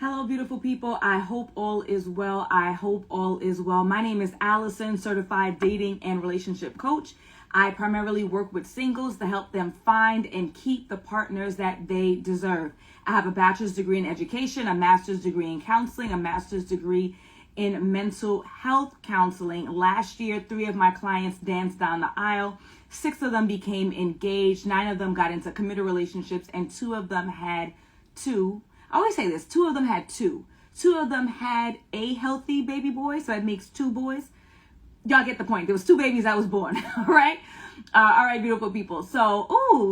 Hello, beautiful people. I hope all is well. I hope all is well. My name is Alison, certified dating and relationship coach. I primarily work with singles to help them find and keep the partners that they deserve. I have a bachelor's degree in education, a master's degree in counseling, a master's degree in mental health counseling. Last year, 3 of my clients danced down the aisle. 6 of them became engaged. 9 of them got into committed relationships, and 2 of them had 2. I always say this, 2 of them had 2. 2 of them had a healthy baby boy, so that makes 2 boys. Y'all get the point. There was 2 babies that was born, all right? All right, beautiful people. So,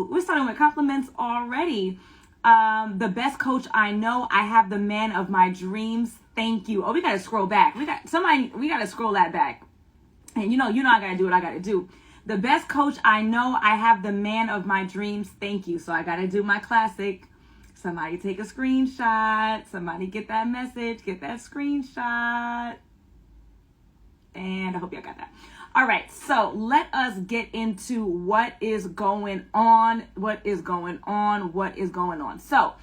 we're starting with compliments already. The best coach I know. I have the man of my dreams. Thank you. Oh, we got to scroll back. We got to scroll that back. And you know I got to do what I got to do. The best coach I know. I have the man of my dreams. Thank you. So I got to do my classic. Somebody take a screenshot. Somebody get that message. Get that screenshot. And I hope y'all got that. All right. So let us get into what is going on. So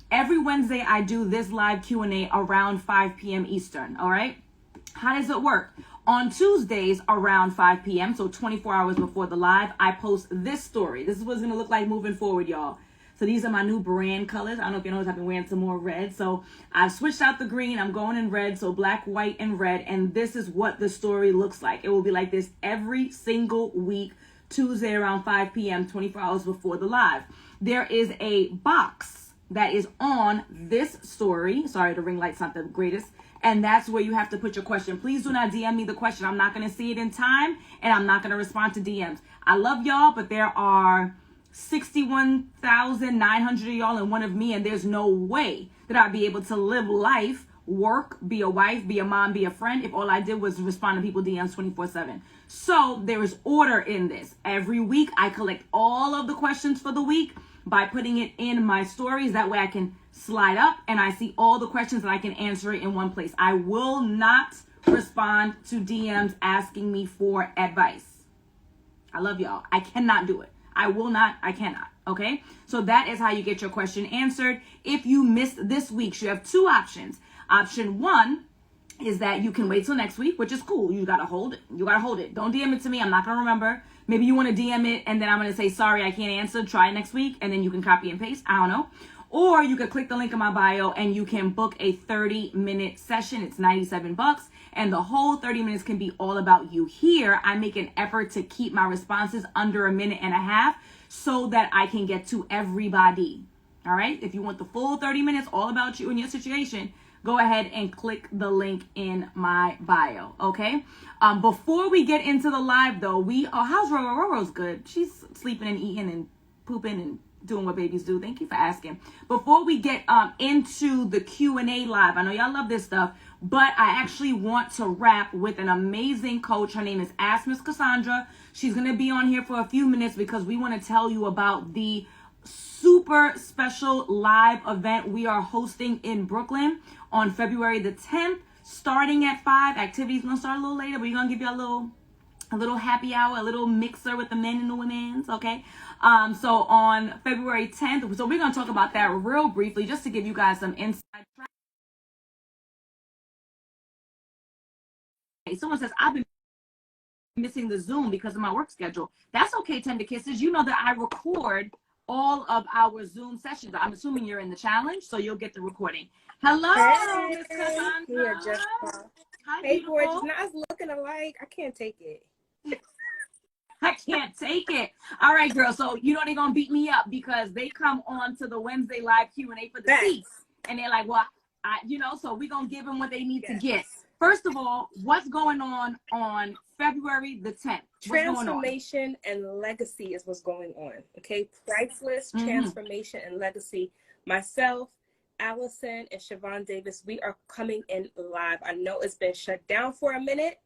every Wednesday I do this live Q&A around 5 p.m. Eastern. All right. How does it work? On Tuesdays around 5 p.m., so 24 hours before the live, I post this story. This is what it's going to look like moving forward, y'all. So these are my new brand colors. I don't know if you notice, I've been wearing some more red. So I've switched out the green. I'm going in red. So black, white, and red. And this is what the story looks like. It will be like this every single week, Tuesday around 5 p.m., 24 hours before the live. There is a box that is on this story. Sorry, the ring light's not the greatest. And that's where you have to put your question. Please do not DM me the question. I'm not going to see it in time. And I'm not going to respond to DMs. I love y'all, but there are 61,900 of y'all and one of me, and there's no way that I'd be able to live life, work, be a wife, be a mom, be a friend if all I did was respond to people DMs 24/7. So there is order in this. Every week I collect all of the questions for the week by putting it in my stories. That way I can slide up and I see all the questions and I can answer it in one place. I will not respond to DMs asking me for advice. I love y'all. I cannot do it. I will not, I cannot, okay? So that is how you get your question answered. If you missed this week's, you have 2 options. Option 1 is that you can wait till next week, which is cool. You gotta hold it. Don't DM it to me. I'm not gonna remember. Maybe you wanna DM it and then I'm gonna say, sorry, I can't answer. Try next week. And then you can copy and paste. I don't know. Or you could click the link in my bio and you can book a 30-minute session. It's $97. And the whole 30 minutes can be all about you. Here, I make an effort to keep my responses under 1.5 minutes so that I can get to everybody. All right? If you want the full 30 minutes all about you and your situation, go ahead and click the link in my bio. Okay? Before we get into the live, though, how's Roro? Roro's good. She's sleeping and eating and pooping and doing what babies do. Thank you for asking. Before we get into the Q&A live, I know y'all love this stuff, but I actually want to wrap with an amazing coach. Her name is Ask Miss Cassandra. She's going to be on here for a few minutes because we want to tell you about the super special live event we are hosting in Brooklyn on February the 10th, starting at 5. Activities going to start a little later, but we're going to give you a little happy hour, a little mixer with the men and the women's, okay? So on February 10th, so we're going to talk about that real briefly just to give you guys some insight. Someone says, I've been missing the Zoom because of my work schedule. That's okay, Tender Kisses. You know that I record all of our Zoom sessions. I'm assuming you're in the challenge, so you'll get the recording. Hello, Miss Cassandra. Hi, hey, beautiful. gorgeous. Now it's looking alike. I can't take it. I can't take it. All right, girl. So you know they're gonna beat me up because they come on to the Wednesday live Q&A for the seats, and they're like, "Well, so we're gonna give them what they need to get." First of all, what's going on February the 10th? Transformation and legacy is what's going on. Okay, priceless transformation and legacy. Myself, Alison, and Siobhan Davis, we are coming in live. I know it's been shut down for a minute,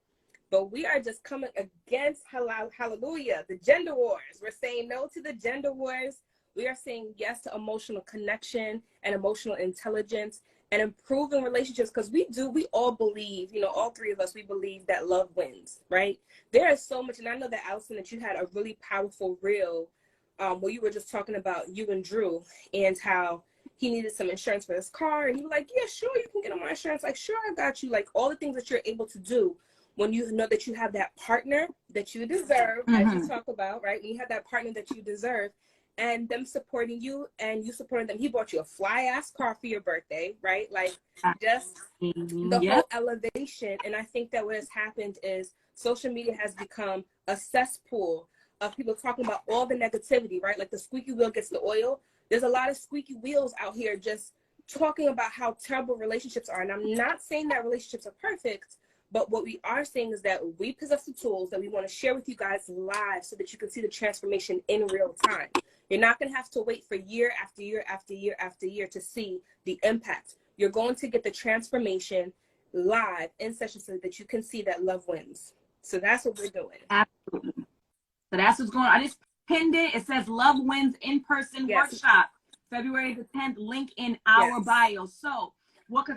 but we are just coming against, hallelujah, the gender wars. We're saying no to the gender wars. We are saying yes to emotional connection and emotional intelligence and improving relationships, because we all believe, all 3 of us, we believe that love wins, right? There is so much, and I know that, Alison, that you had a really powerful reel where you were just talking about you and Drew and how he needed some insurance for his car, and he was like, yeah, sure, you can get on my insurance. Like, sure, I got you. Like, all the things that you're able to do when you know that you have that partner that you deserve, as you talk about, right? When you have that partner that you deserve, and them supporting you and you supporting them. He bought you a fly-ass car for your birthday, right? Like, just the whole elevation. And I think that what has happened is social media has become a cesspool of people talking about all the negativity, right? Like the squeaky wheel gets the oil. There's a lot of squeaky wheels out here just talking about how terrible relationships are. And I'm not saying that relationships are perfect, but what we are saying is that we possess the tools that we want to share with you guys live so that you can see the transformation in real time. You're not going to have to wait for year after year after year after year to see the impact. You're going to get the transformation live in session so that you can see that love wins. So that's what we're doing. Absolutely. So that's what's going on. I just pinned it. It says Love Wins in-person workshop, February the 10th, link in our bio. So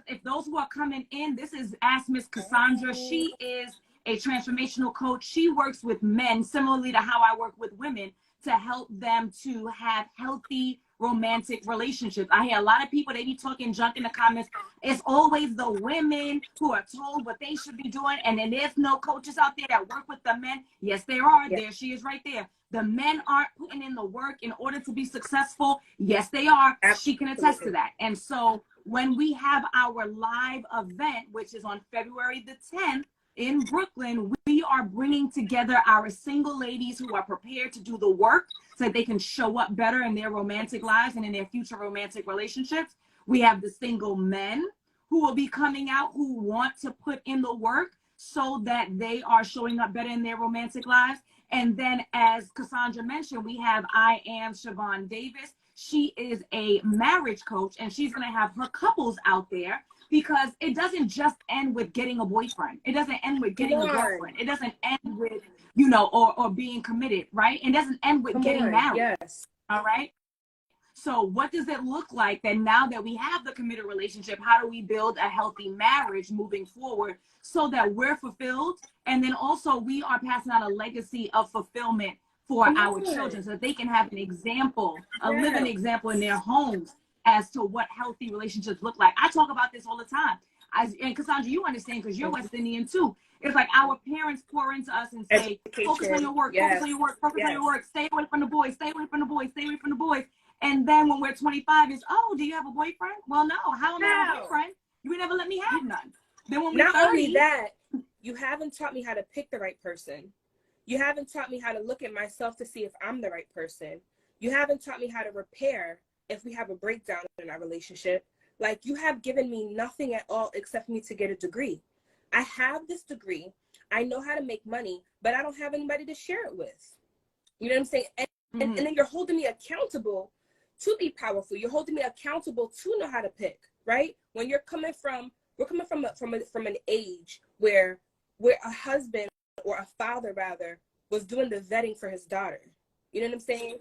if those who are coming in, this is Ask Miss Cassandra. She is a transformational coach. She works with men similarly to how I work with women to help them to have healthy romantic relationships. I hear a lot of people, they be talking junk in the comments. It's always the women who are told what they should be doing, and then there's no coaches out there that work with the men. Yes, there are. There she is right there. The men aren't putting in the work in order to be successful. Yes, they are. She can attest to that. And so when we have our live event, which is on February the 10th, in Brooklyn, we are bringing together our single ladies who are prepared to do the work so that they can show up better in their romantic lives and in their future romantic relationships. We have the single men who will be coming out who want to put in the work so that they are showing up better in their romantic lives. And then, as Cassandra mentioned, we have I Am Siobhan Davis. She is a marriage coach, and she's going to have her couples out there, because it doesn't just end with getting a boyfriend. It doesn't end with getting a girlfriend. It doesn't end with, or being committed, right? It doesn't end with getting married. All right. So what does it look like that now that we have the committed relationship, how do we build a healthy marriage moving forward so that we're fulfilled? And then also we are passing on a legacy of fulfillment for our children so that they can have an example, a living example in their homes as to what healthy relationships look like. I talk about this all the time. And Cassandra, you understand because you're West Indian too. It's like our parents pour into us and say, focus on your work, focus on your work, focus on your work, stay away from the boys, stay away from the boys, stay away from the boys. And then when we're 25, it's, oh, do you have a boyfriend? Well, no. How am I have a boyfriend? You never let me have none. Then when we're not 30, only that, you haven't taught me how to pick the right person. You haven't taught me how to look at myself to see if I'm the right person. You haven't taught me how to repair if we have a breakdown in our relationship. Like, you have given me nothing at all except for me to get a degree. I have this degree. I know how to make money, but I don't have anybody to share it with. You know what I'm saying? And then you're holding me accountable to be powerful. You're holding me accountable to know how to pick, right? When we're coming from an age where a husband, or a father rather, was doing the vetting for his daughter. You know what I'm saying?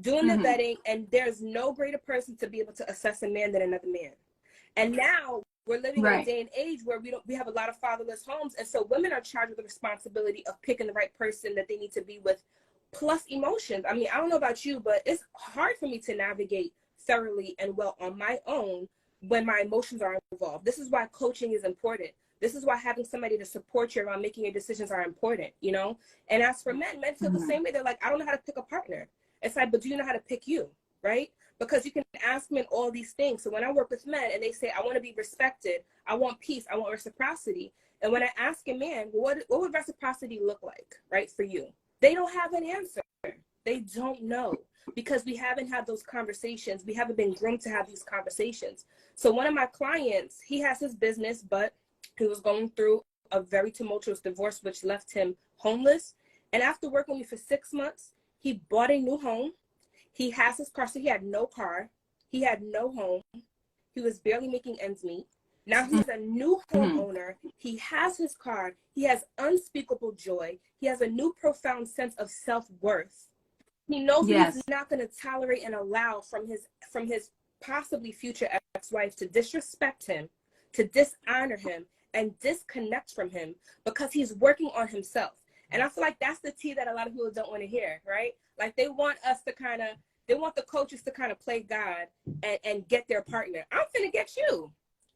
Doing the vetting, and there's no greater person to be able to assess a man than another man. And now we're living in a day and age where we have a lot of fatherless homes, and so women are charged with the responsibility of picking the right person that they need to be with, plus emotions. I mean, I don't know about you, but it's hard for me to navigate thoroughly and well on my own when my emotions are involved. This is why coaching is important. This is why having somebody to support you around making your decisions are important, you know? And as for men feel the same way. They're like, I don't know how to pick a partner. It's like, but do you know how to pick you, right? Because you can ask men all these things. So when I work with men and they say, I want to be respected, I want peace, I want reciprocity. And when I ask a man, what would reciprocity look like, right, for you? They don't have an answer. They don't know, because we haven't had those conversations. We haven't been groomed to have these conversations. So one of my clients, he has his business, but he was going through a very tumultuous divorce, which left him homeless. And after working with me for 6 months, he bought a new home. He has his car. So he had no car. He had no home. He was barely making ends meet. Now he's a new homeowner. He has his car. He has unspeakable joy. He has a new profound sense of self-worth. He knows that he's not going to tolerate and allow from his possibly future ex-wife to disrespect him, to dishonor him, and disconnect from him, because he's working on himself. And I feel like that's the tea that a lot of people don't want to hear, right? Like, they want us to kind of They want the coaches to kind of play God and get their partner. I'm finna get you.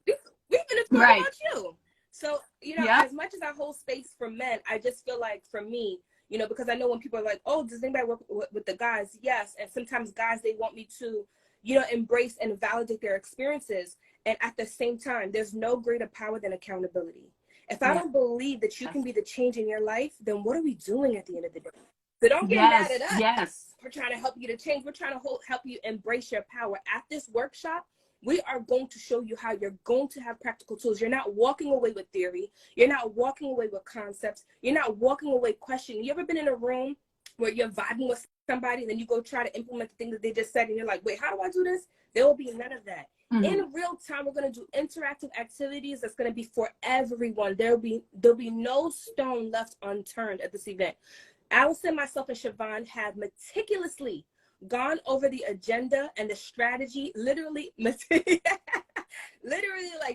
We finna talk Right. about you. So, you know, Yep. as much as I hold space for men, I just feel like for me, you know, because I know when people are like, oh, does anybody work with the guys? Yes. And sometimes guys, they want me to, you know, embrace and validate their experiences. And at the same time, there's no greater power than accountability. If I don't believe that you can be the change in your life, then what are we doing at the end of the day? So don't get mad at us. Yes. We're trying to help you to change. We're trying to help you embrace your power. At this workshop, we are going to show you how you're going to have practical tools. You're not walking away with theory. You're not walking away with concepts. You're not walking away questioning. You ever been in a room where you're vibing with somebody, then you go try to implement the thing that they just said, and you're like, wait, how do I do this? There will be none of that. In real time, we're going to do interactive activities that's going to be for everyone. There'll be no stone left unturned at this event. Alison, myself, and Siobhan have meticulously gone over the agenda and the strategy, literally like 2-3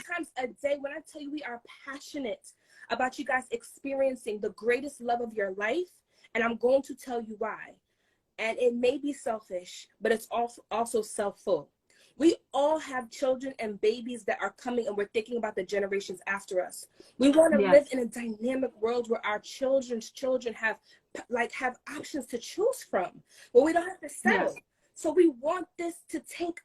times a day. When I tell you we are passionate about you guys experiencing the greatest love of your life, and I'm going to tell you why. And it may be selfish, but it's also self-full. We all have children and babies that are coming, and we're thinking about the generations after us. We want to live in a dynamic world where our children's children have options to choose from, where we don't have to settle. So we want this to take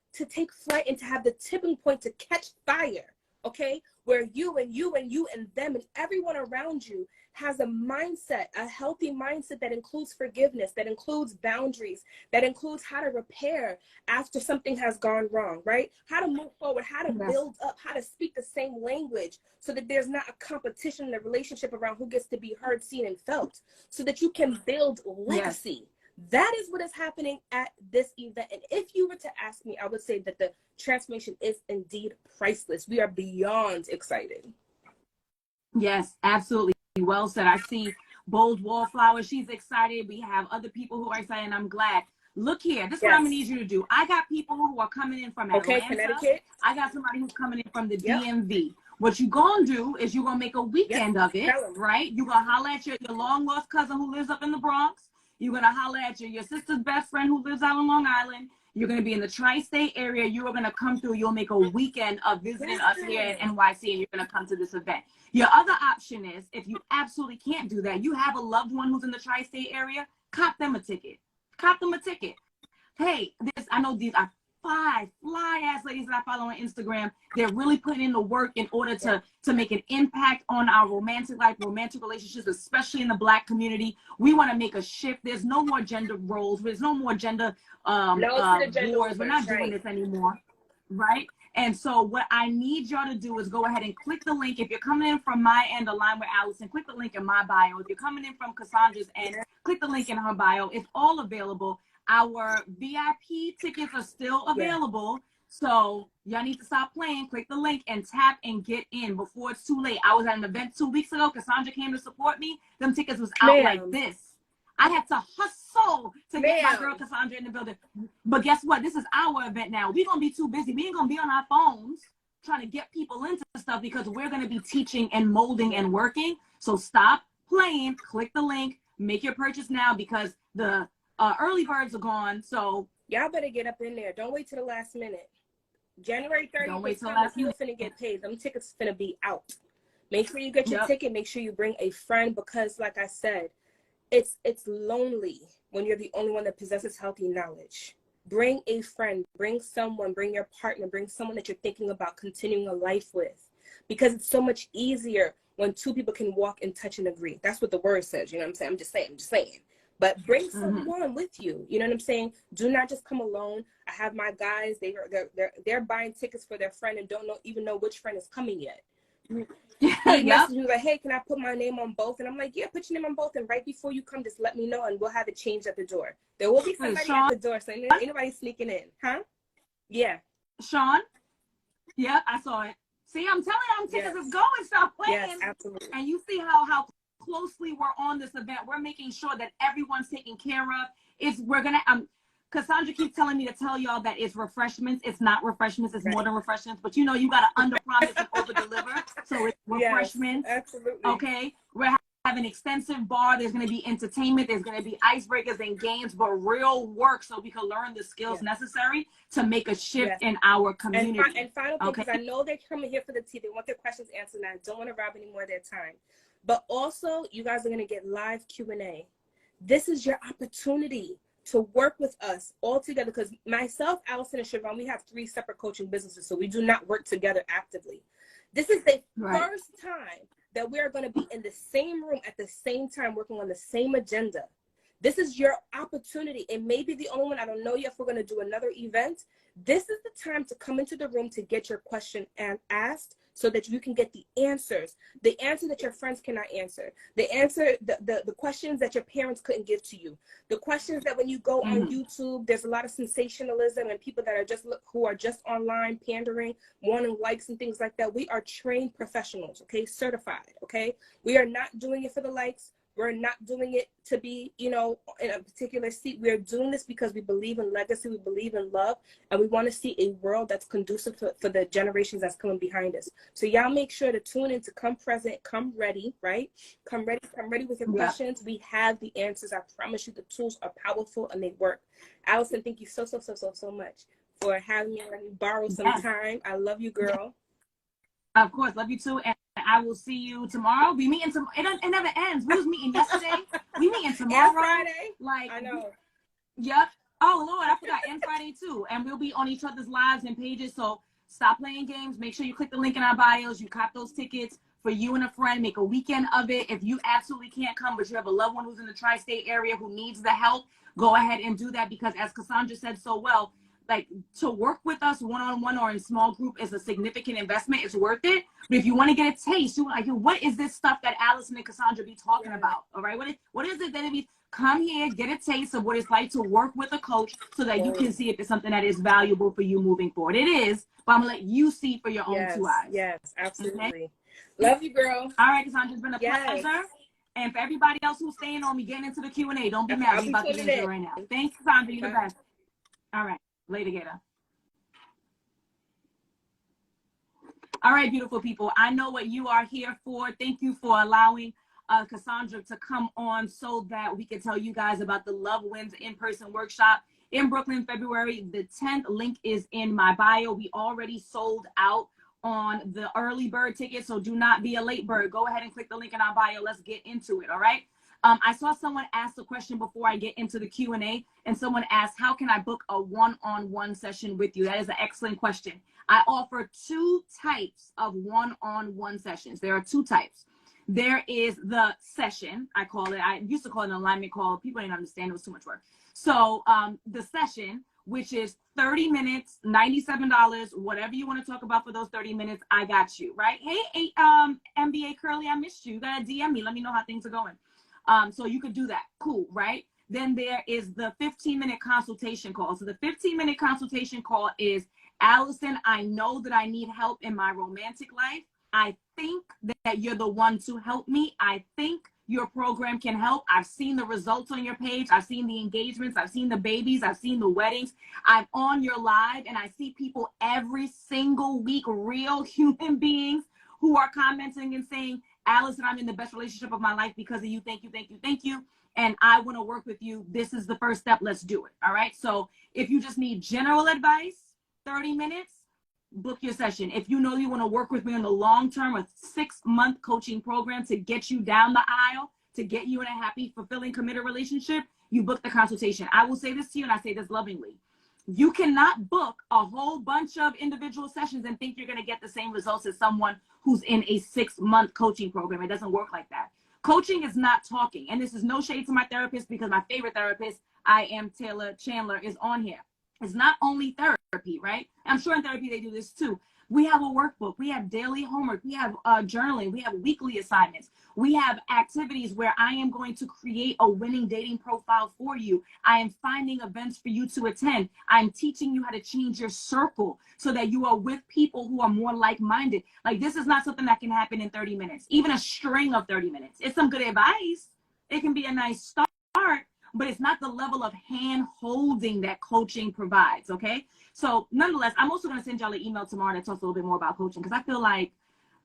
flight and to have the tipping point to catch fire, okay? Where you and them and everyone around you has a mindset, a healthy mindset that includes forgiveness, that includes boundaries, that includes how to repair after something has gone wrong, right? How to move forward, how to build up, how to speak the same language so that there's not a competition in the relationship around who gets to be heard, seen, and felt, so that you can build legacy. That is what is happening at this event. And if you were to ask me, I would say that the transformation is indeed priceless. We are beyond excited. Yes, absolutely. Well said. I see Bold Wallflower. She's excited. We have other people who are excited, and I'm glad. Look here. This is what I'm going to need you to do. I got people who are coming in from Atlanta. Connecticut. I got somebody who's coming in from the DMV. What you're going to do is you're going to make a weekend of it, right? You're going to holler at your long-lost cousin who lives up in the Bronx. You're going to holler at your sister's best friend who lives out on Long Island. You're going to be in the tri-state area. You are going to come through. You'll make a weekend of visiting us here at NYC, and you're going to come to this event. Your other option is, if you absolutely can't do that, you have a loved one who's in the tri-state area, cop them a ticket. Cop them a ticket. Hey, I know these are 5 fly-ass ladies that I follow on Instagram. They're really putting in the work in order to make an impact on our romantic life, romantic relationships, especially in the Black community. We want to make a shift. There's no more gender roles. There's no more gender wars. We're not doing this anymore, right? And so what I need y'all to do is go ahead and click the link. If you're coming in from my end, Align with Alison, click the link in my bio. If you're coming in from Cassandra's end, click the link in her bio. It's all available. Our VIP tickets are still available. So y'all need to stop playing. Click the link and tap and get in before it's too late. I was at an event 2 weeks ago. Cassandra came to support me. Them tickets was out like this. I had to hustle to get my girl Cassandra in the building. But guess what? This is our event now. We're going to be too busy. We ain't going to be on our phones trying to get people into stuff, because we're going to be teaching and molding and working. So stop playing. Click the link. Make your purchase now, because the early birds are gone. So y'all better get up in there. Don't wait till the last minute. January 30th. Don't wait till the last minute. Finna get paid. Them tickets finna be out. Make sure you get your ticket. Make sure you bring a friend, because like I said, it's lonely when you're the only one that possesses healthy knowledge. Bring a friend, bring someone, bring your partner, bring someone that you're thinking about continuing a life with, because it's so much easier when 2 people can walk and touch and agree. That's what the word says. You know what I'm saying? I'm just saying. But bring someone with you. You know what I'm saying? Do not just come alone. I have my guys. They're buying tickets for their friend and don't even know which friend is coming yet. He messaged me like, hey, can I put my name on both? And I'm like, yeah, put your name on both. And right before you come, just let me know, and we'll have it changed at the door. There will be somebody at the door, so ain't nobody sneaking in. Huh? Yeah. Sean? Yeah, I saw it. See, I'm telling you, tickets is going. Stop playing. Yes, absolutely. And you see how closely we're on this event. We're making sure that everyone's taken care of. We're gonna Cassandra keeps telling me to tell y'all that it's refreshments. It's not refreshments. It's more than refreshments. But you gotta under promise and over deliver. So it's refreshments. Yes, absolutely. Okay. We're have an extensive bar. There's going to be entertainment. There's going to be icebreakers and games, but real work so we can learn the skills necessary to make a shift in our community. And final thing, because I know they're coming here for the tea. They want their questions answered, and I don't want to rob any more of their time. But also, you guys are going to get live Q&A. This is your opportunity to work with us all together, because myself, Alison, and Siobhan, we have 3 separate coaching businesses, so we do not work together actively. This is the first time that we're going to be in the same room at the same time working on the same agenda. This is your opportunity. It may be the only one. I don't know yet if we're going to do another event. This is the time to come into the room to get your question asked so that you can get the answers that your friends cannot answer, the questions that your parents couldn't give to you, the questions that when you go on YouTube, there's a lot of sensationalism and people that are who are just online pandering, wanting likes and things like that. We are trained professionals, okay, certified, okay? We are not doing it for the likes. We're not doing it to be, in a particular seat. We're doing this because we believe in legacy, we believe in love, and we want to see a world that's conducive for the generations that's coming behind us. So y'all make sure to tune in, to come present, come ready, right? Come ready with your questions. We have the answers. I promise you the tools are powerful and they work. Alison, thank you so much for having me. Let me borrow some time. I love you, girl. Of course, love you too. And I will see you tomorrow. We meeting tomorrow. It never ends. We was meeting yesterday. We meeting tomorrow. And Friday. Like, I know. Yep. Oh Lord, I forgot. And Friday too. And we'll be on each other's lives and pages. So stop playing games. Make sure you click the link in our bios. You cop those tickets for you and a friend. Make a weekend of it. If you absolutely can't come, but you have a loved one who's in the tri-state area who needs the help, go ahead and do that, because as Cassandra said so well, like, to work with us one-on-one or in small group is a significant investment. It's worth it. But if you want to get a taste, you're like, what is this stuff that Alison and Cassandra be talking about? All right. What is it that it be? Come here, get a taste of what it's like to work with a coach so that you can see if it's something that is valuable for you moving forward. It is, but I'm going to let you see for your own 2 eyes. Yes, absolutely. Okay? Love you, girl. All right, Cassandra, it's been a pleasure. And for everybody else who's staying on me, getting into the Q&A, don't be mad. We're about to get into it right now. Thanks, Cassandra. You're the best. All right. Later, Gator. All right, beautiful people. I know what you are here for. Thank you for allowing Cassandra to come on so that we can tell you guys about the Love Wins in-person workshop in Brooklyn, February the 10th. Link is in my bio. We already sold out on the early bird ticket, so do not be a late bird. Go ahead and click the link in our bio. Let's get into it, all right? I saw someone ask a question before I get into the Q&A, and someone asked, how can I book a one-on-one session with you? That is an excellent question. I offer 2 types of one-on-one sessions. There are 2 types. There is the session, I call it. I used to call it an alignment call. People didn't understand. It was too much work. So the session, which is 30 minutes, $97, whatever you want to talk about for those 30 minutes, I got you, right? Hey, MBA Curly, I missed you. You got to DM me. Let me know how things are going. So you could do that. Cool, right? Then there is the 15-minute consultation call. So the 15-minute consultation call is, Alison, I know that I need help in my romantic life. I think that you're the one to help me. I think your program can help. I've seen the results on your page. I've seen the engagements. I've seen the babies. I've seen the weddings. I'm on your live, and I see people every single week, real human beings who are commenting and saying, Alison, I'm in the best relationship of my life because of you. Thank you, thank you, thank you. And I want to work with you. This is the first step. Let's do it. All right. So if you just need general advice, 30 minutes, book your session. If you know you want to work with me on the long term, a 6-month coaching program to get you down the aisle, to get you in a happy, fulfilling, committed relationship, you book the consultation. I will say this to you, and I say this lovingly. You cannot book a whole bunch of individual sessions and think you're going to get the same results as someone who's in a 6-month coaching program. It doesn't work like that. Coaching is not talking. And this is no shade to my therapist, because my favorite therapist, I am Taylor Chandler, is on here. It's not only therapy, right? I'm sure in therapy they do this too. We have a workbook. We have daily homework. We have journaling. We have weekly assignments. We have activities where I am going to create a winning dating profile for you. I am finding events for you to attend. I'm teaching you how to change your circle so that you are with people who are more like-minded. Like, this is not something that can happen in 30 minutes, even a string of 30 minutes. It's some good advice. It can be a nice start, but it's not the level of hand holding that coaching provides. Okay. So nonetheless, I'm also going to send y'all an email tomorrow that talks a little bit more about coaching, because I feel like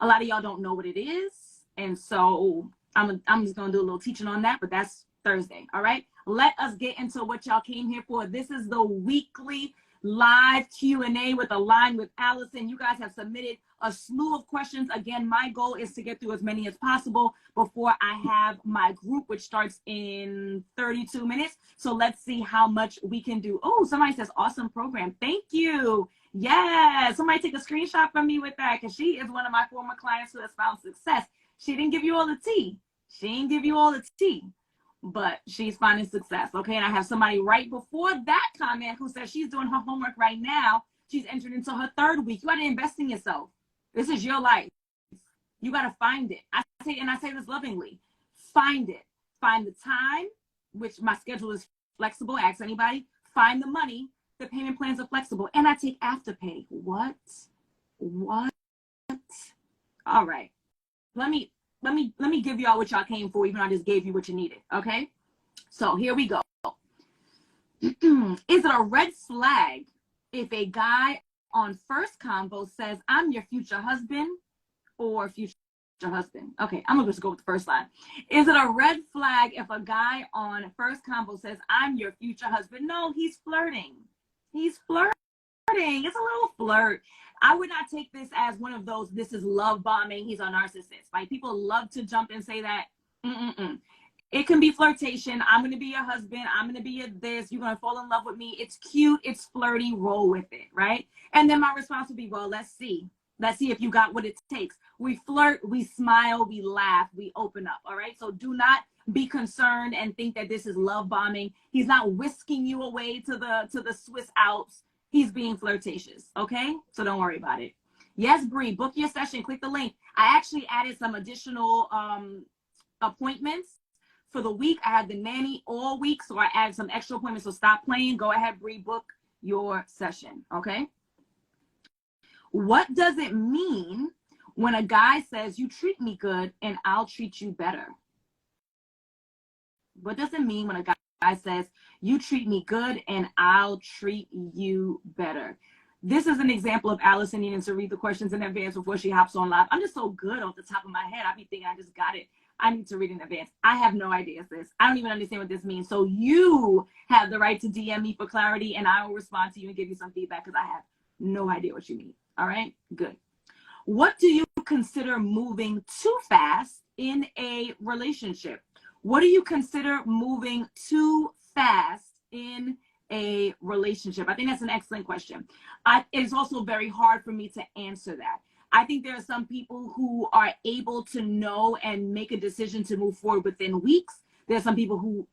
a lot of y'all don't know what it is. And so I'm just gonna do a little teaching on that, but that's Thursday. All right. Let us get into what y'all came here for. This is the weekly live Q&A with Align with Alison. You guys have submitted a slew of questions. Again, my goal is to get through as many as possible before I have my group, which starts in 32 minutes. So let's see how much we can do. Oh, somebody says awesome program. Thank you. Yeah, somebody take a screenshot from me with that, because she is one of my former clients who has found success. She didn't give you all the tea. She didn't give you all the tea, but she's finding success. Okay, and I have somebody right before that comment who says she's doing her homework right now. She's entered into her 3rd week. You got to invest in yourself. This is your life. You got to find it. I say this lovingly. Find it. Find the time, which my schedule is flexible. Ask anybody. Find the money. The payment plans are flexible, and I take afterpay. What? All right. Let me give y'all what y'all came for, even though I just gave you what you needed. Okay. So here we go. Is it a red flag if a guy on first convo says, I'm your future husband or future husband? Okay, I'm gonna just go with the first line. Is it a red flag if a guy on first convo says, I'm your future husband? No, he's flirting. He's flirting. It's a little flirt. I would not take this as one of those, this is love bombing, he's a narcissist. Like, people love to jump and say that. It can be flirtation. I'm going to be your husband. I'm going to be your this. You're going to fall in love with me. It's cute. It's flirty. Roll with it, right? And then my response would be, well, let's see. Let's see if you got what it takes. We flirt, we smile, we laugh, we open up, all right? So do not be concerned and think that this is love bombing. He's not whisking you away to the Swiss Alps. He's being flirtatious, okay? So don't worry about it. Yes, Bree, book your session. Click the link. I actually added some additional appointments for the week. I had the nanny all week, so I added some extra appointments. So stop playing. Go ahead, Bree, book your session, okay? What does it mean when a guy says, you treat me good and I'll treat you better? What does it mean when a guy says, you treat me good and I'll treat you better? This is an example of Alison needing to read the questions in advance before she hops on live. I'm just so good off the top of my head. I be thinking I just got it. I need to read in advance. I have no idea, sis. I don't even understand what this means. So you have the right to DM me for clarity, and I will respond to you and give you some feedback, because I have no idea what you mean. All right? Good. What do you consider moving too fast in a relationship? What do you consider moving too fast in a relationship? I think that's an excellent question. It's also very hard for me to answer that. I think there are some people who are able to know and make a decision to move forward within weeks. There's some people who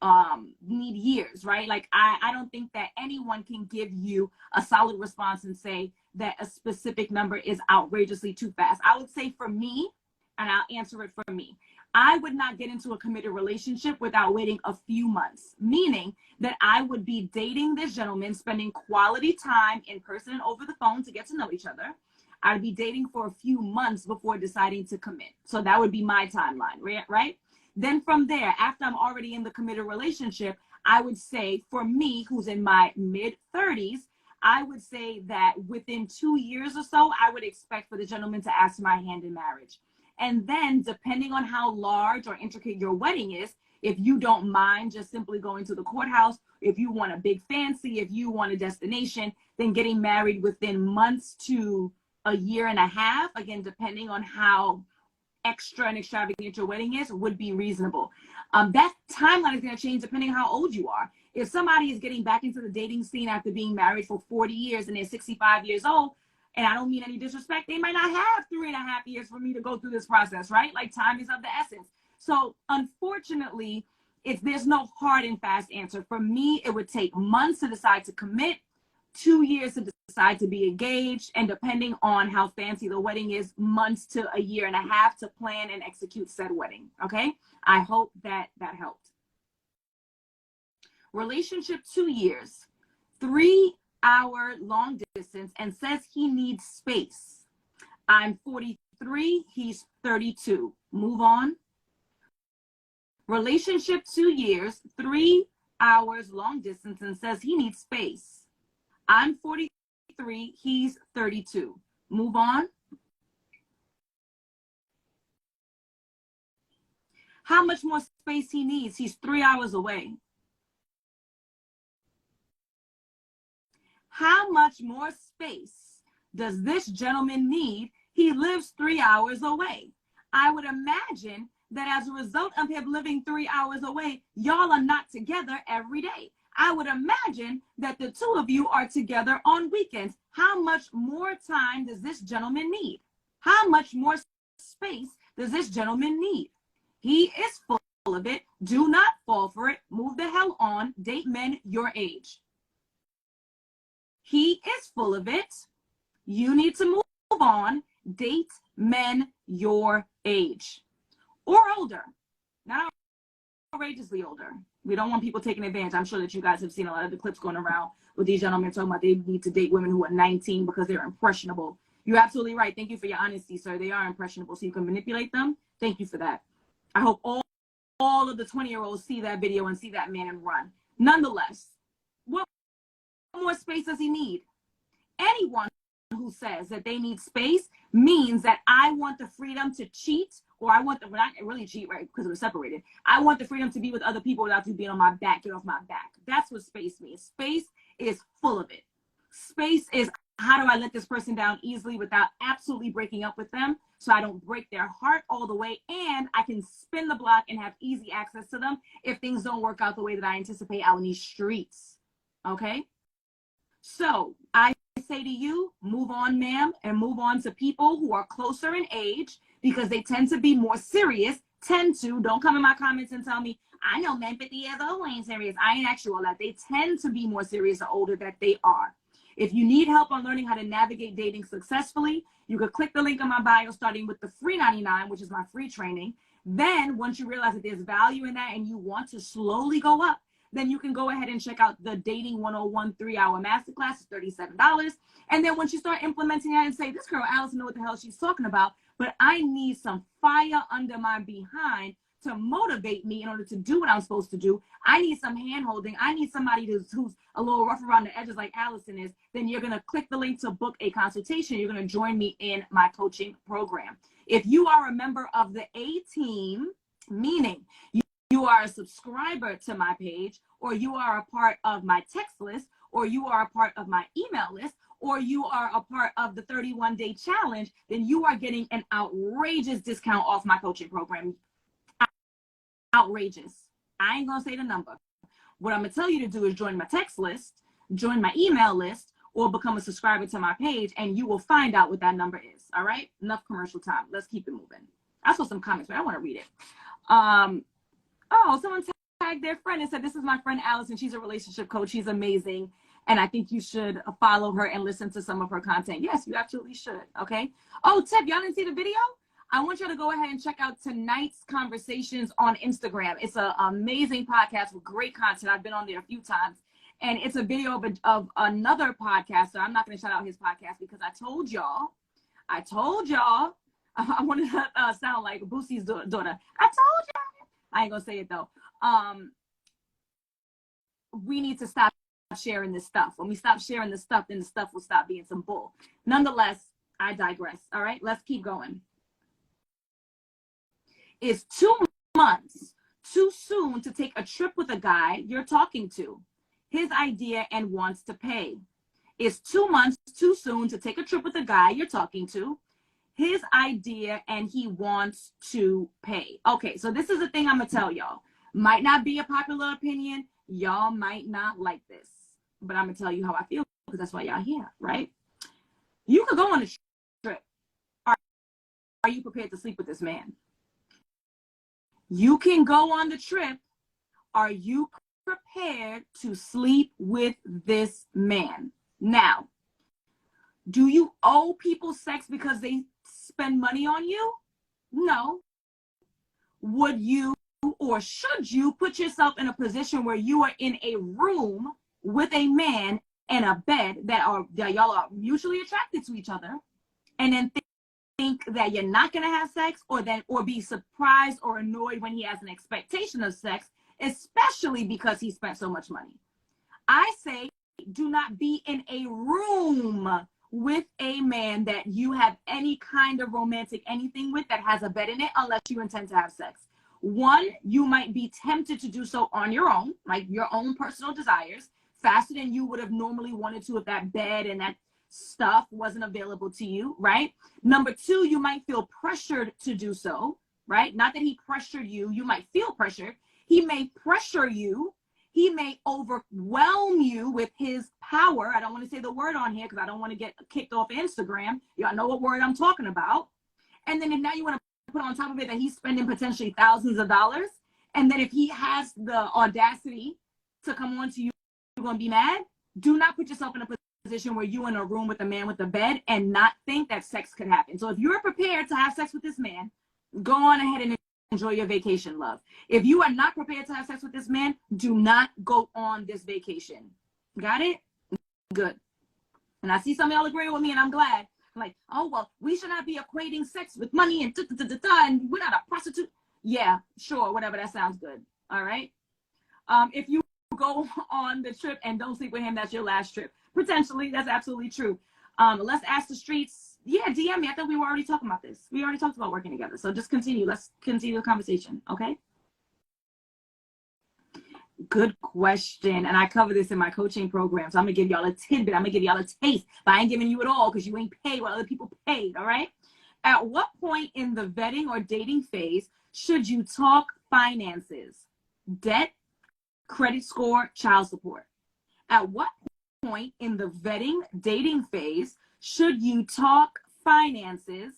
need years, right? Like, I don't think that anyone can give you a solid response and say that a specific number is outrageously too fast. I would say for me, and I'll answer it for me, I would not get into a committed relationship without waiting a few months, meaning that I would be dating this gentleman, spending quality time in person and over the phone to get to know each other. I'd be dating for a few months before deciding to commit. So that would be my timeline, right? Then from there, after I'm already in the committed relationship, I would say for me, who's in my mid-30s, I would say that within 2 years or so, I would expect for the gentleman to ask my hand in marriage. And then depending on how large or intricate your wedding is, if you don't mind just simply going to the courthouse, if you want a big fancy, if you want a destination, then getting married within months to a year and a half, again, depending on how extra and extravagant your wedding is, would be reasonable. That timeline is going to change depending on how old you are. If somebody is getting back into the dating scene after being married for 40 years and they're 65 years old, and I don't mean any disrespect, they might not have 3.5 years for me to go through this process, right? Like, time is of the essence. So unfortunately, there's no hard and fast answer. For me, it would take months to decide to commit, 2 years to decide to be engaged, and depending on how fancy the wedding is, months to a year and a half to plan and execute said wedding. Okay? I hope that helped. Relationship 2 years, 3-hour long distance, and says he needs space. I'm 43, he's 32. Move on. Relationship 2 years, 3 hours long distance, and says he needs space. I'm 43, he's 32. Move on. how much more space he needs. He's 3 hours away. How much more space does this gentleman need? He lives 3 hours away. I would imagine that as a result of him living 3 hours away, y'all are not together every day. I would imagine that the two of you are together on weekends. How much more time does this gentleman need? How much more space does this gentleman need? He is full of it. Do not fall for it. Move the hell on. Date men your age. He is full of it. You need to move on. Date men your age or older. Not outrageously older. We don't want people taking advantage. I'm sure that you guys have seen a lot of the clips going around with these gentlemen talking about they need to date women who are 19 because they're impressionable. You're absolutely right. Thank you for your honesty, sir. They are impressionable, so you can manipulate them. Thank you for that. I hope all of the 20-year-olds see that video and see that man and run. Nonetheless, what more space does he need? Anyone who says that they need space means that I want the freedom to cheat, or I want the, well, not really cheat, right, because we're separated. I want the freedom to be with other people without you being on my back. Get off my back. That's what space means. Space is full of it. Space is, how do I let this person down easily without absolutely breaking up with them, so I don't break their heart all the way, and I can spin the block and have easy access to them if things don't work out the way that I anticipate out in these streets. Okay? So I say to you, move on, ma'am, and move on to people who are closer in age, because they tend to be more serious. Don't come in my comments and tell me, I know men 50 years old ain't serious. I ain't actually all that. They tend to be more serious the older that they are. If you need help on learning how to navigate dating successfully, you could click the link in my bio, starting with the free 99, which is my free training. Then once you realize that there's value in that and you want to slowly go up, then you can go ahead and check out the Dating 101 3-hour masterclass. It's $37. And then once you start implementing that and say, this girl Alison know what the hell she's talking about, but I need some fire under my behind to motivate me in order to do what I'm supposed to do. I need some hand holding. I need somebody who's a little rough around the edges like Alison is. Then you're going to click the link to book a consultation. You're going to join me in my coaching program. If you are a member of the A team, meaning you are a subscriber to my page, or you are a part of my text list, or you are a part of my email list, or you are a part of the 31-day challenge, then you are getting an outrageous discount off my coaching program. Outrageous. I ain't gonna say the number. What I'm gonna tell you to do is join my text list, join my email list, or become a subscriber to my page, and you will find out what that number is. All right? Enough commercial time. Let's keep it moving. I saw some comments, but I want to read it. Oh, someone tagged their friend and said, this is my friend Alison. She's a relationship coach. She's amazing. And I think you should follow her and listen to some of her content. Yes, you absolutely should. Okay. Oh, Tip, y'all didn't see the video? I want y'all to go ahead and check out tonight's conversations on Instagram. It's an amazing podcast with great content. I've been on there a few times. And it's a video of another podcaster. I'm not going to shout out his podcast because I told y'all, I wanted to sound like Boosie's daughter. I told y'all. I ain't going to say it though. We need to stop sharing this stuff. When we stop sharing this stuff, then the stuff will stop being some bull. Nonetheless, I digress. All right, let's keep going. It's 2 months too soon to take a trip with a guy you're talking to. His idea and wants to pay. It's 2 months too soon to take a trip with a guy you're talking to. His idea and he wants to pay. Okay, so this is the thing I'm going to tell y'all. Might not be a popular opinion. Y'all might not like this. But I'm going to tell you how I feel because that's why y'all here, right? You could go on a trip. Are you prepared to sleep with this man? You can go on the trip. Are you prepared to sleep with this man? Now, do you owe people sex because they spend money on you? No. Would you or should you put yourself in a position where you are in a room with a man and a bed that y'all are mutually attracted to each other, and then think that you're not going to have sex, or be surprised or annoyed when he has an expectation of sex, especially because he spent so much money? I say do not be in a room with a man that you have any kind of romantic anything with that has a bed in it unless you intend to have sex. One, you might be tempted to do so on your own, like your own personal desires, faster than you would have normally wanted to if that bed and that stuff wasn't available to you, right? Number two, you might feel pressured to do so, right? Not that he pressured you, you might feel pressured. He may pressure you. He may overwhelm you with his power. I don't want to say the word on here because I don't want to get kicked off Instagram. Y'all know what word I'm talking about. And then if now you want to put on top of it that he's spending potentially thousands of dollars, and then if he has the audacity to come on to you, you're going to be mad. Do not put yourself in a position where you're in a room with a man with a bed and not think that sex could happen. So if you're prepared to have sex with this man, go on ahead and enjoy your vacation, love. If you are not prepared to have sex with this man, do not go on this vacation. Got it? Good. And I see some of y'all agreeing with me, and I'm glad. I'm like, oh, well, we should not be equating sex with money and and we're not a prostitute. Yeah, sure, whatever. That sounds good. All right. If you go on the trip and don't sleep with him, that's your last trip. Potentially, that's absolutely true. Let's ask the streets. Yeah, DM me. I thought we were already talking about this. We already talked about working together. So just continue. Let's continue the conversation. Okay. Good question. And I cover this in my coaching program. So I'm going to give y'all a tidbit. I'm going to give y'all a taste. But I ain't giving you it all because you ain't paid what other people paid. All right. At what point in the vetting or dating phase should you talk finances, debt, credit score, child support? At what point in the vetting, dating phase should you talk finances,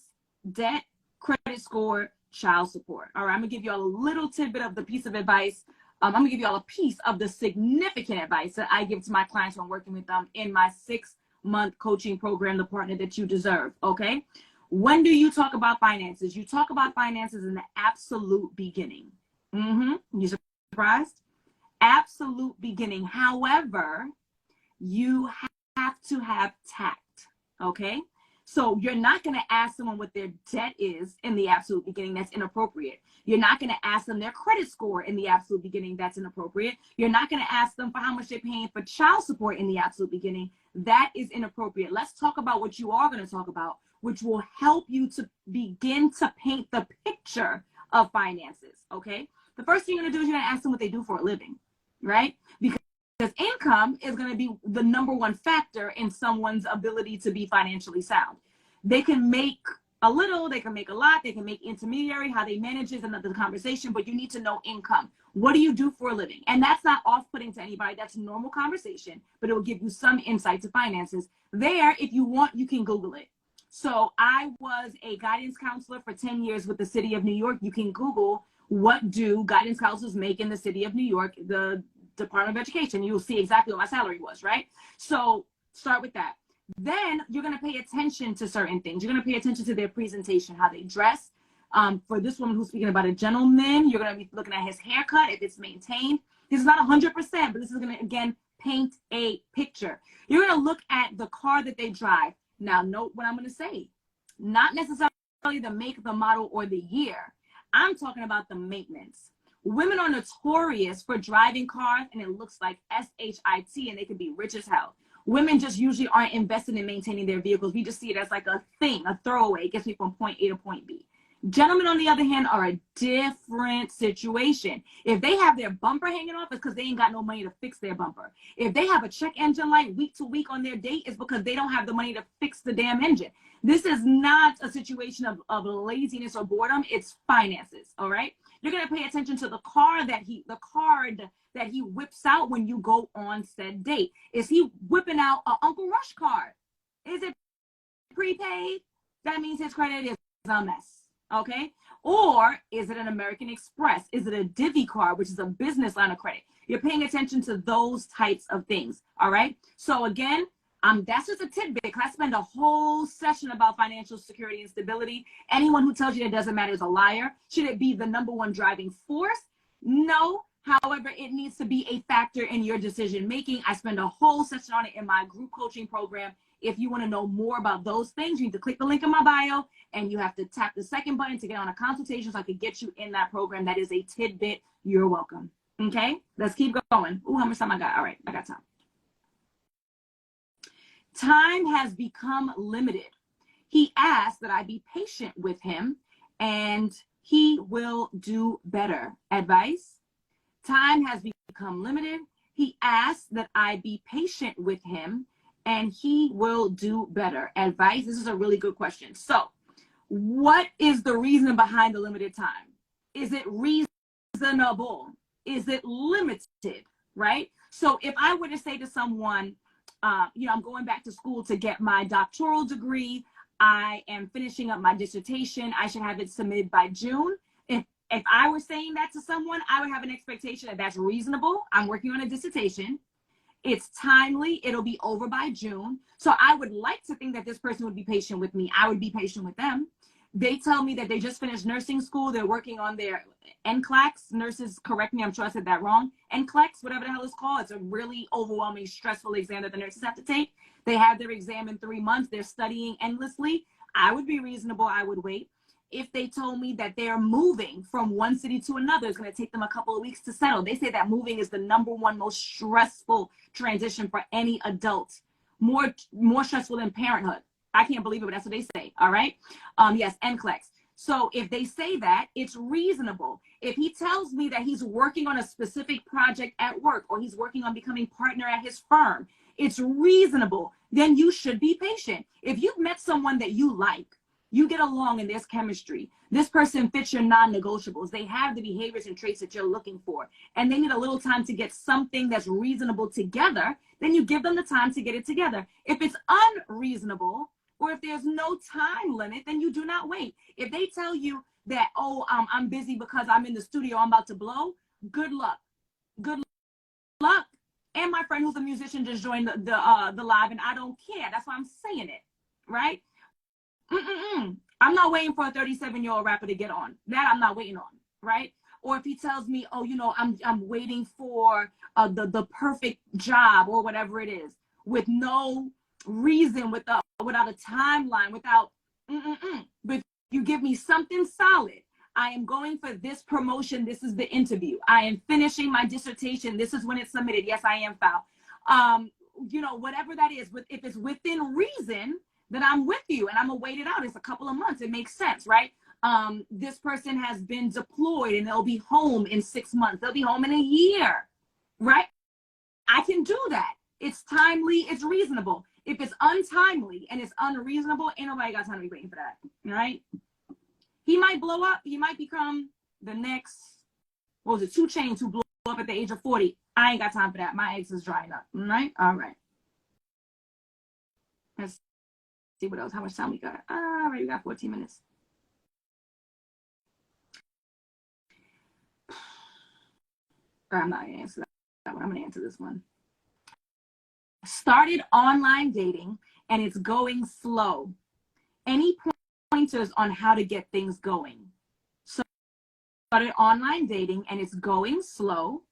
debt, credit score, child support? All right, I'm gonna give you all a little tidbit of the piece of advice. I'm gonna give you all a piece of the significant advice that I give to my clients when working with them in my 6-month coaching program, The Partner That You Deserve. Okay, when do you talk about finances? You talk about finances in the absolute beginning. You surprised? Absolute beginning. However, you have to have tact. Okay, so you're not going to ask someone what their debt is in the absolute beginning. That's inappropriate. You're not going to ask them their credit score in the absolute beginning. That's inappropriate. You're not going to ask them for how much they're paying for child support in the absolute beginning. That is inappropriate. Let's talk about what you are going to talk about, which will help you to begin to paint the picture of finances. Okay, the first thing you're going to do is you're going to ask them what they do for a living, right? Because income is going to be the number one factor in someone's ability to be financially sound. They can make a little, they can make a lot, they can make intermediary. How they manage is another conversation, but you need to know income. What do you do for a living? And that's not off-putting to anybody. That's a normal conversation, but it will give you some insight to finances. There, if you want, you can Google it. So I was a guidance counselor for 10 years with the city of New York. You can Google what do guidance counselors make in the city of New York, the Department of Education. You'll see exactly what my salary was, right? So start with that. Then you're going to pay attention to certain things. You're going to pay attention to their presentation, how they dress. For this woman who's speaking about a gentleman, you're going to be looking at his haircut, if it's maintained. This is not 100%, but this is going to, again, paint a picture. You're going to look at the car that they drive. Now, note what I'm going to say. Not necessarily the make, the model, or the year. I'm talking about the maintenance. Women are notorious for driving cars and it looks like SHIT and they could be rich as hell. Women just usually aren't invested in maintaining their vehicles. We just see it as like a thing, a throwaway. It gets me from point A to point B. Gentlemen, on the other hand, are a different situation. If they have their bumper hanging off, it's because they ain't got no money to fix their bumper. If they have a check engine light week to week on their date, it's because they don't have the money to fix the damn engine. This is not a situation of laziness or boredom. It's finances, all right? You're going to pay attention to the card that he whips out when you go on said date. Is he whipping out an Uncle Rush card? Is it prepaid? That means his credit is a mess. Okay, or is it an American Express? Is it a Divvy card, which is a business line of credit? You're paying attention to those types of things. All right. So again, that's just a tidbit. I spend a whole session about financial security and stability. Anyone who tells you it doesn't matter is a liar. Should it be the number one driving force? No. However, it needs to be a factor in your decision making. I spend a whole session on it in my group coaching program. If you want to know more about those things, you need to click the link in my bio and you have to tap the second button to get on a consultation so I could get you in that program. That is a tidbit. You're welcome. Okay, let's keep going. Ooh, how much time I got? All right, I got time. Time has become limited. He asked that I be patient with him and He will do better. Advice: time has become limited. He asks that I be patient with him, and he will do better. Advice: this is a really good question. So, what is the reason behind the limited time? Is it reasonable? Is it limited? Right? So, if I were to say to someone, I'm going back to school to get my doctoral degree, I am finishing up my dissertation, I should have it submitted by June. If I were saying that to someone, I would have an expectation that that's reasonable. I'm working on a dissertation. It's timely. It'll be over by June. So I would like to think that this person would be patient with me. I would be patient with them. They tell me that they just finished nursing school. They're working on their NCLEX. Nurses, correct me, I'm sure I said that wrong. NCLEX, whatever the hell it's called. It's a really overwhelming, stressful exam that the nurses have to take. They have their exam in 3 months. They're studying endlessly. I would be reasonable. I would wait. If they told me that they're moving from one city to another, it's going to take them a couple of weeks to settle. They say that moving is the #1 most stressful transition for any adult. More stressful than parenthood. I can't believe it, but that's what they say. All right. Yes, NCLEX. So if they say that, it's reasonable. If he tells me that he's working on a specific project at work, or he's working on becoming partner at his firm, it's reasonable. Then you should be patient. If you've met someone that you like, you get along and there's chemistry, this person fits your non-negotiables, they have the behaviors and traits that you're looking for, and they need a little time to get something that's reasonable together, then you give them the time to get it together. If it's unreasonable, or if there's no time limit, then you do not wait. If they tell you that, I'm busy because I'm in the studio, I'm about to blow, good luck. Good luck. And my friend who's a musician just joined the live, and I don't care. That's why I'm saying it, right? I'm not waiting for a 37-year-old rapper to get on. That I'm not waiting on, right? Or if he tells me, I'm waiting for the perfect job or whatever it is, with no reason, without a timeline, without But you give me something solid. I am going for this promotion. This is the interview. I am finishing my dissertation. This is when it's submitted. Yes, I am foul. Whatever that is, if it's within reason, then I'm with you, and I'm gonna wait it out. It's a couple of months. It makes sense, right? This person has been deployed and they'll be home in 6 months. They'll be home in a year, right? I can do that. It's timely. It's reasonable. If it's untimely and it's unreasonable, ain't nobody got time to be waiting for that, right? He might blow up. He might become the next, 2 Chainz, who blew up at the age of 40. I ain't got time for that. My eggs is drying up, right? All right. Let's see what else. How much time we got? All right, we got 14 minutes. I'm not going to answer that one. I'm going to answer this one. Started online dating and it's going slow. Any pointers on how to get things going? So started online dating and it's going slow.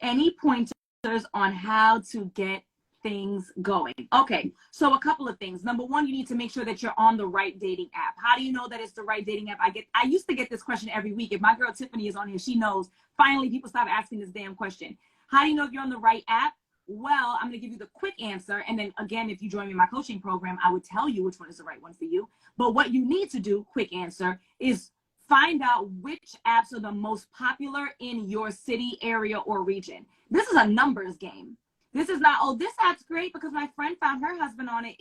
Any pointers on how to get things going? Okay, so a couple of things. Number one, you need to make sure that you're on the right dating app. How do you know that it's the right dating app? I used to get this question every week. If my girl Tiffany is on here, she knows. Finally, people stop asking this damn question. How do you know if you're on the right app? Well, I'm going to give you the quick answer. And then again, if you join me in my coaching program, I would tell you which one is the right one for you. But what you need to do, quick answer, is find out which apps are the most popular in your city, area, or region. This is a numbers game. This is not, this app's great because my friend found her husband on it.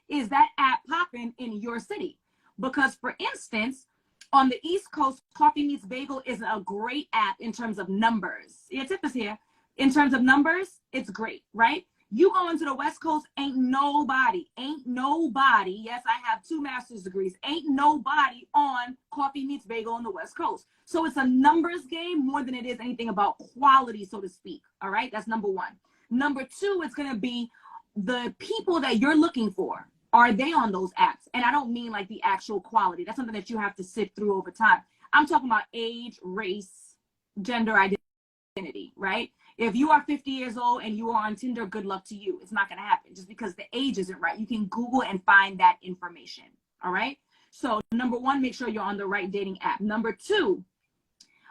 Is that app popping in your city? Because, for instance, on the East Coast, Coffee Meets Bagel is a great app in terms of numbers. Yeah, Tip is here. In terms of numbers, it's great, right? You go into the West Coast, ain't nobody. Yes, I have 2 master's degrees. Ain't nobody on Coffee Meets Bagel on the West Coast. So it's a numbers game more than it is anything about quality, so to speak. All right, that's number one. Number two, it's going to be the people that you're looking for. Are they on those apps? And I don't mean like the actual quality. That's something that you have to sift through over time. I'm talking about age, race, gender identity, right? If you are 50 years old and you are on Tinder, good luck to you. It's not going to happen just because the age isn't right. You can Google and find that information. All right. So number one, make sure you're on the right dating app. Number two,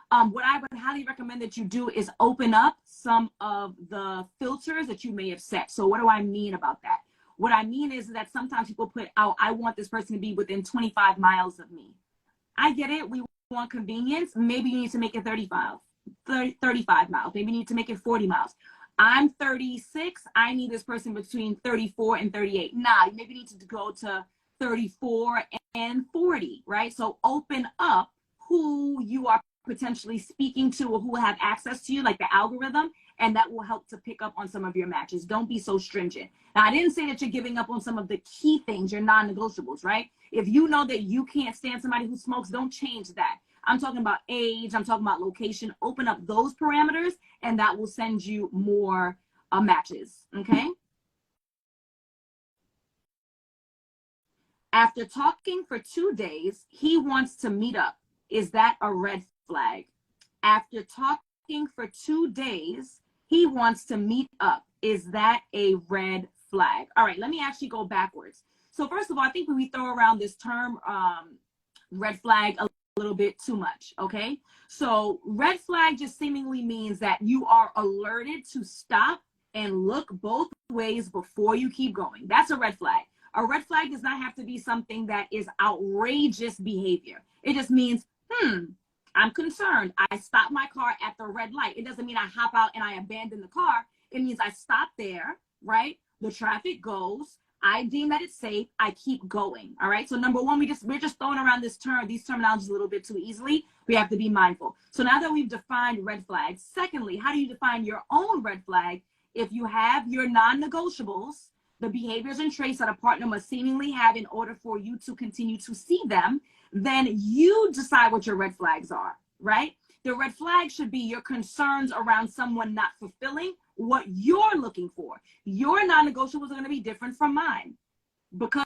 what I would highly recommend that you do is open up some of the filters that you may have set. So what do I mean about that? What I mean is that sometimes people put out, I want this person to be within 25 miles of me. I get it. We want convenience, maybe you need to make it 35 miles. Maybe you need to make it 40 miles. I'm 36. I need this person between 34 and 38. Nah, you maybe need to go to 34 and 40, right? So open up who you are potentially speaking to or who will have access to you, like the algorithm, and that will help to pick up on some of your matches. Don't be so stringent. Now, I didn't say that you're giving up on some of the key things, your non-negotiables, right? If you know that you can't stand somebody who smokes, don't change that. I'm talking about age, I'm talking about location. Open up those parameters, and that will send you more matches, okay? After talking for 2 days, he wants to meet up. Is that a red flag? After talking for 2 days, he wants to meet up. Is that a red flag? All right, let me actually go backwards. So first of all, I think when we throw around this term red flag a little bit too much, okay? So red flag just seemingly means that you are alerted to stop and look both ways before you keep going. That's a red flag. A red flag does not have to be something that is outrageous behavior. It just means, I'm concerned. I stopped my car at the red light. It doesn't mean I hop out and I abandon the car. It means I stop there, right? The traffic goes. I deem that it's safe. I keep going. All right. So number one, we're just throwing around these terminologies a little bit too easily. We have to be mindful. So now that we've defined red flags, secondly, how do you define your own red flag? If you have your non-negotiables, the behaviors and traits that a partner must seemingly have in order for you to continue to see them, then you decide what your red flags are, right? The red flag should be your concerns around someone not fulfilling what you're looking for. Your non-negotiables are going to be different from mine because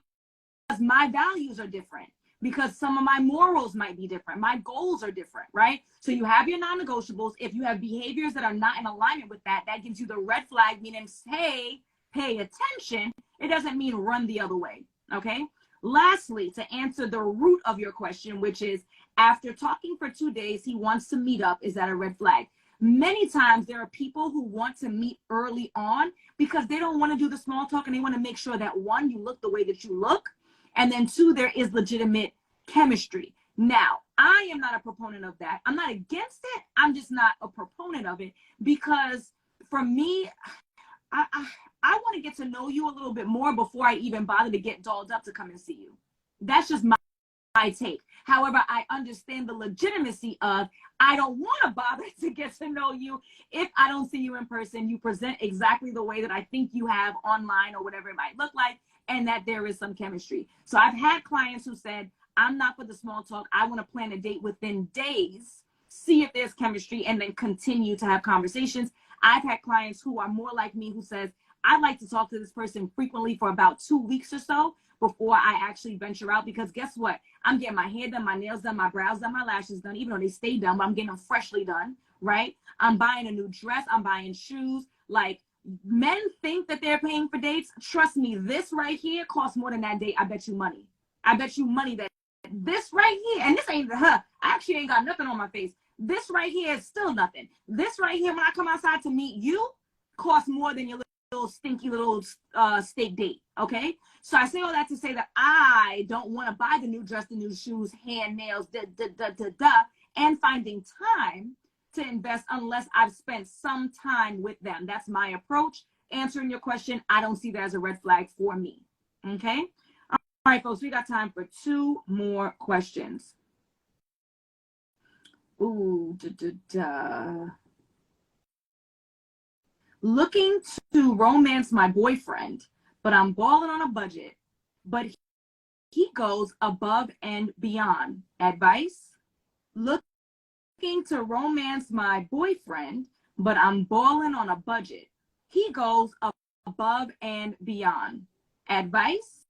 my values are different, because some of my morals might be different. My goals are different, right? So you have your non-negotiables. If you have behaviors that are not in alignment with that, that gives you the red flag, meaning, hey, pay attention. It doesn't mean run the other way, okay? Lastly, to answer the root of your question, which is after talking for 2 days, he wants to meet up. Is that a red flag? Many times there are people who want to meet early on because they don't want to do the small talk and they want to make sure that one, you look the way that you look, and then two, there is legitimate chemistry. Now, I am not a proponent of that. I'm not against it. I'm just not a proponent of it because for me, I want to get to know you a little bit more before I even bother to get dolled up to come and see you. That's just my take. However, I understand the legitimacy of I don't want to bother to get to know you if I don't see you in person. You present exactly the way that I think you have online or whatever it might look like, and that there is some chemistry. So I've had clients who said, I'm not for the small talk. I want to plan a date within days, see if there's chemistry, and then continue to have conversations. I've had clients who are more like me who says, I'd like to talk to this person frequently for about 2 weeks or so before I actually venture out, because guess what? I'm getting my hair done, my nails done, my brows done, my lashes done, even though they stay done, but I'm getting them freshly done, right? I'm buying a new dress, I'm buying shoes. Like, men think that they're paying for dates. Trust me, this right here costs more than that date. I bet you money. I bet you money that this right here, and this ain't I actually ain't got nothing on my face. This right here is still nothing. This right here, when I come outside to meet you, costs more than your little stinky little steak date, okay? So I say all that to say that I don't want to buy the new dress, the new shoes, hand nails, and finding time to invest unless I've spent some time with them. That's my approach. Answering your question, I don't see that as a red flag for me, okay? All right, folks, we got time for 2 more questions. Ooh, Looking to romance my boyfriend, but I'm balling on a budget, but he goes above and beyond. Advice? Looking to romance my boyfriend, but I'm balling on a budget. He goes above and beyond. Advice?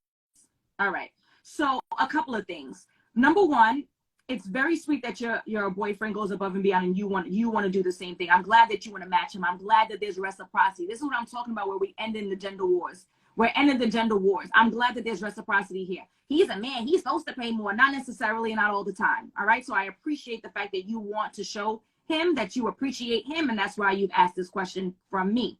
All right. So a couple of things. Number one, it's very sweet that your boyfriend goes above and beyond and you want to do the same thing. I'm glad that you want to match him. I'm glad that there's reciprocity. This is what I'm talking about, where we end in the gender wars. We're ending the gender wars. I'm glad that there's reciprocity here. He's a man. He's supposed to pay more, not necessarily and not all the time. All right. So I appreciate the fact that you want to show him that you appreciate him. And that's why you've asked this question from me.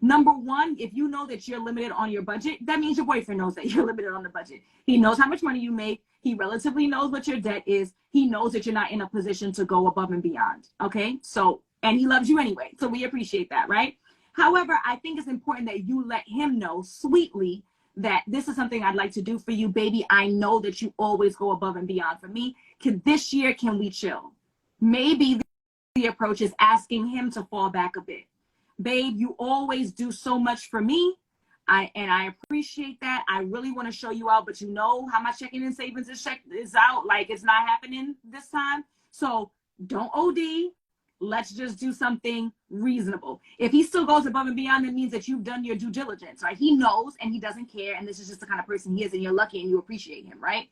Number one, if you know that you're limited on your budget, that means your boyfriend knows that you're limited on the budget. He knows how much money you make. He relatively knows what your debt is. He knows that you're not in a position to go above and beyond. Okay. So, and he loves you anyway. So we appreciate that, right? However, I think it's important that you let him know sweetly that this is something I'd like to do for you, baby. I know that you always go above and beyond for me. This year, can we chill? Maybe the approach is asking him to fall back a bit. Babe, you always do so much for me. I appreciate that. I really want to show you out, but you know how my checking and savings is out. Like, it's not happening this time. So don't OD. Let's just do something reasonable. If he still goes above and beyond, that means that you've done your due diligence, right? He knows and he doesn't care. And this is just the kind of person he is, and you're lucky and you appreciate him, right?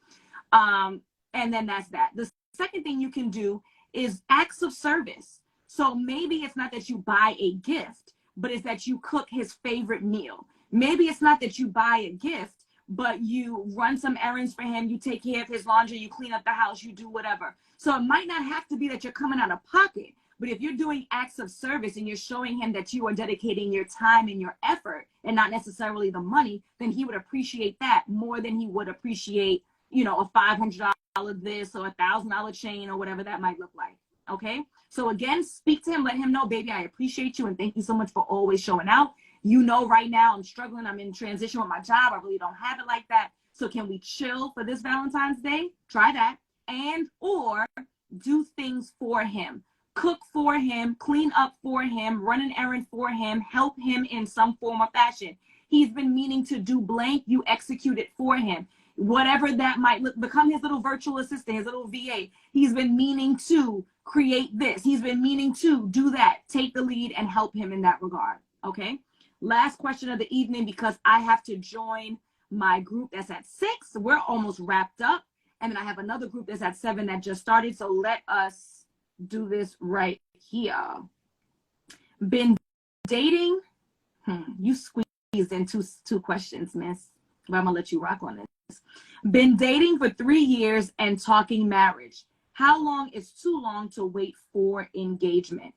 And then that's that. The second thing you can do is acts of service. So maybe it's not that you buy a gift, but it's that you cook his favorite meal. Maybe it's not that you buy a gift, but you run some errands for him, you take care of his laundry, you clean up the house, you do whatever. So it might not have to be that you're coming out of pocket, but if you're doing acts of service and you're showing him that you are dedicating your time and your effort and not necessarily the money, then he would appreciate that more than he would appreciate, you know, a $500 this or $1,000 chain or whatever that might look like. Okay. So again, speak to him, let him know, baby, I appreciate you and thank you so much for always showing out. You know, right now I'm struggling. I'm in transition with my job. I really don't have it like that. So can we chill for this Valentine's Day? Try that. And or do things for him. Cook for him, clean up for him, run an errand for him, help him in some form or fashion. He's been meaning to do blank, you execute it for him. Whatever that might look, become his little virtual assistant, his little VA. He's been meaning to create this. He's been meaning to do that. Take the lead and help him in that regard. Okay. Last question of the evening, because I have to join my group that's at 6. We're almost wrapped up. And then I have another group that's at 7 that just started. So let us do this right here. Been dating? You squeezed in two questions, miss. But I'm going to let you rock on this. Been dating for 3 years and talking marriage. How long is too long to wait for engagement?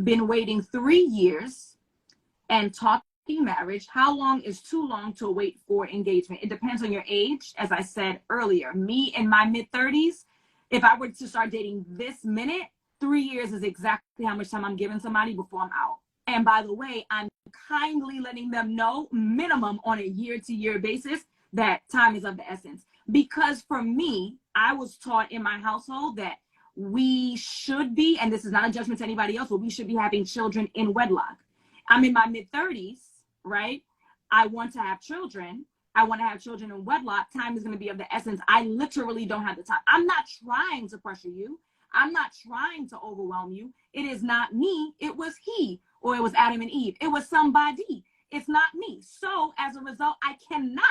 Been waiting 3 years and talking marriage. How long is too long to wait for engagement? It depends on your age. As I said earlier, me in my mid-30s, if I were to start dating this minute, 3 years is exactly how much time I'm giving somebody before I'm out. And by the way, I'm kindly letting them know, minimum on a year-to-year basis, that time is of the essence. Because for me, I was taught in my household that we should be, and this is not a judgment to anybody else, but we should be having children in wedlock. I'm in my mid-30s, right? I want to have children. I want to have children in wedlock. Time is going to be of the essence. I literally don't have the time. I'm not trying to pressure you. I'm not trying to overwhelm you. It is not me. It was he, or it was Adam and Eve. It was somebody. It's not me. So as a result, I cannot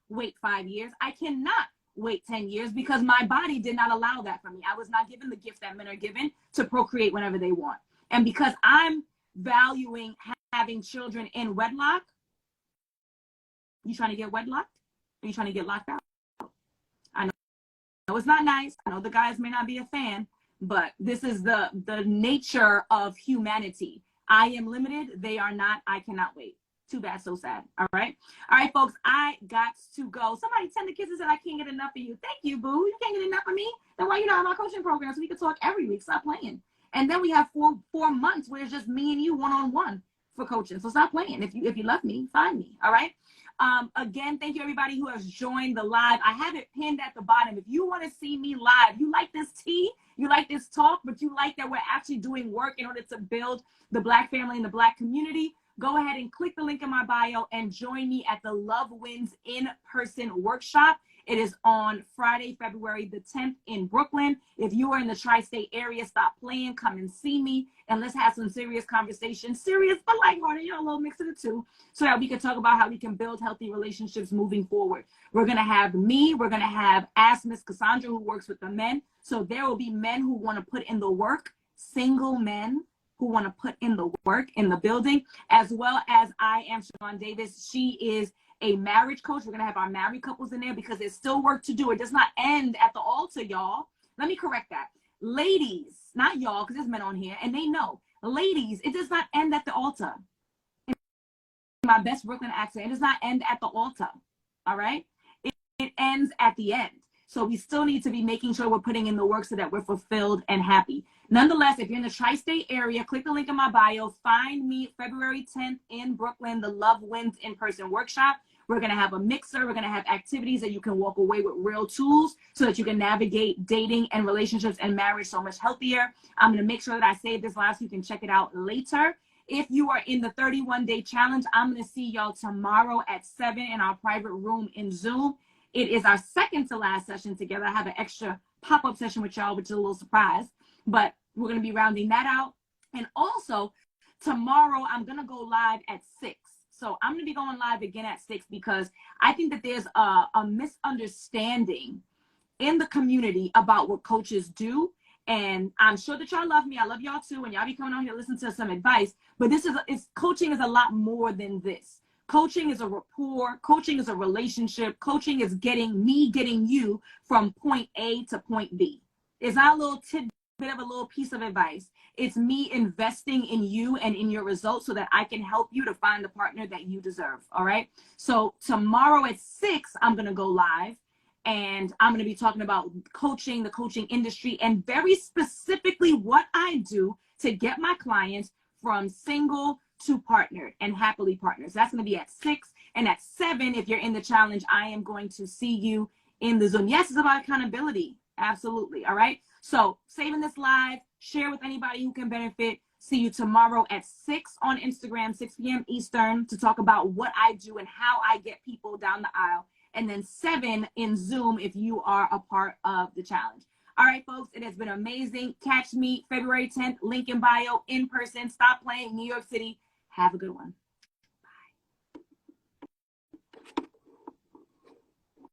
wait 5 years. I cannot wait 10 years because my body did not allow that for me. I was not given the gift that men are given to procreate whenever they want. And because I'm valuing having children in wedlock, you trying to get wedlocked? Or you trying to get locked out? I know it's not nice. I know the guys may not be a fan, but this is the nature of humanity. I am limited. They are not. I cannot wait. Too bad, so sad. All right, folks. I got to go. Somebody send the kisses that I can't get enough of you. Thank you, boo. You can't get enough of me. Then why you not on my coaching program so we can talk every week? Stop playing. And then we have four months where it's just me and you one-on-one for coaching. So stop playing. If you love me, find me. All right. Again, thank you everybody who has joined the live. I have it pinned at the bottom. If you want to see me live, you like this tea, you like this talk, but you like that we're actually doing work in order to build the Black family and the Black community, go ahead and click the link in my bio and join me at the Love Wins in-person workshop. It is on Friday, February the 10th in Brooklyn. If you are in the tri-state area, stop playing, come and see me, and let's have some serious conversation. Serious but lighthearted, a little mix of the two, so that we can talk about how we can build healthy relationships moving forward. We're going to have me. We're going to have Ask Miss Cassandra, who works with the men. So there will be men who want to put in the work, single men who want to put in the work in the building, as well as I am Siobhan Davis. She is a marriage coach. We're going to have our married couples in there because there's still work to do. It does not end at the altar, y'all. Let me correct that. Ladies, not y'all, because there's men on here, and they know. Ladies, it does not end at the altar. In my best Brooklyn accent, it does not end at the altar, all right? It ends at the end. So we still need to be making sure we're putting in the work so that we're fulfilled and happy. Nonetheless, if you're in the tri-state area, click the link in my bio. Find me February 10th in Brooklyn, the Love Wins in-person workshop. We're going to have a mixer. We're going to have activities that you can walk away with real tools so that you can navigate dating and relationships and marriage so much healthier. I'm going to make sure that I save this live so you can check it out later. If you are in the 31-day challenge, I'm going to see y'all tomorrow at 7 in our private room in Zoom. It is our second to last session together. I have an extra pop-up session with y'all, which is a little surprise, but we're going to be rounding that out. And also, tomorrow, I'm going to go live at 6. So I'm going to be going live again at 6 because I think that there's a misunderstanding in the community about what coaches do. And I'm sure that y'all love me. I love y'all too. And y'all be coming on here listening to some advice. But coaching is a lot more than this. Coaching is a rapport. Coaching is a relationship. Coaching is getting you from point A to point B. It's not a little tidbit of a little piece of advice. It's me investing in you and in your results so that I can help you to find the partner that you deserve. All right. So tomorrow at 6, I'm going to go live and I'm going to be talking about coaching, the coaching industry, and very specifically what I do to get my clients from single to partnered and happily partners. That's going to be at 6. And at 7, if you're in the challenge, I am going to see you in the Zoom. Yes, it's about accountability. Absolutely. All right. So saving this live, share with anybody who can benefit. See you tomorrow at 6 on Instagram, 6 p.m. Eastern, to talk about what I do and how I get people down the aisle. And then 7 in Zoom if you are a part of the challenge. All right, folks, it has been amazing. Catch me February 10th, link in bio, in person. Stop playing New York City. Have a good one.